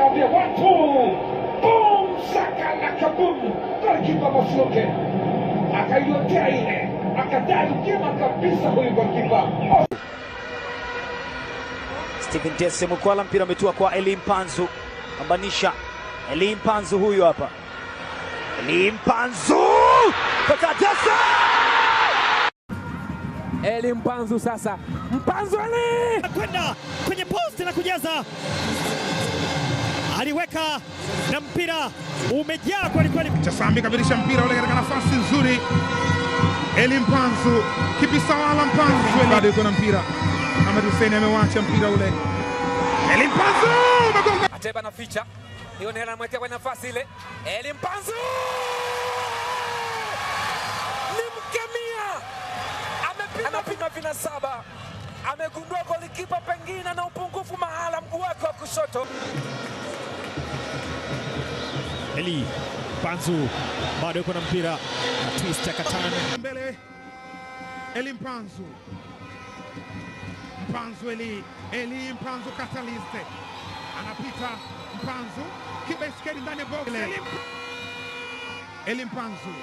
akaambia watu boom sakalaka boom, golikipa Masioke akaiotea ile, akadai kima kabisa huyu golikipa. Stephen Dese Mukwala, mpira umetua kwa Eli Mpanzu, ambanisha Eli Mpanzu huyu hapa. Eli Mpanzu kwa Dese. Eli Mpanzu sasa. Mpanzu Eli! Kwenda kwenye post na kujaza. Aliweka na mpira umejaa kweli kweli. Chasambi kabilisha mpira ule katika nafasi nzuri. Eli Mpanzu, Kibisawala Mpanzu bado yuko na mpira. Ahmed Hussein amewacha mpira ule. Eli Mpanzu magonga. Ateba na ficha. Hiyo ndio anamwekea kwa nafasi ile. Eli Mpanzu! Anapima vinasaba, amegundua golikipa pengine na upungufu mahala mguu wake wa kushoto. Eli Mpanzu bado yuko na mpira, twist akatana mbele. Eli Mpanzu, Mpanzu Eli Mpanzu Catalyst anapita. Mpanzu kibeskeli ndani ya box. Eli Mpanzu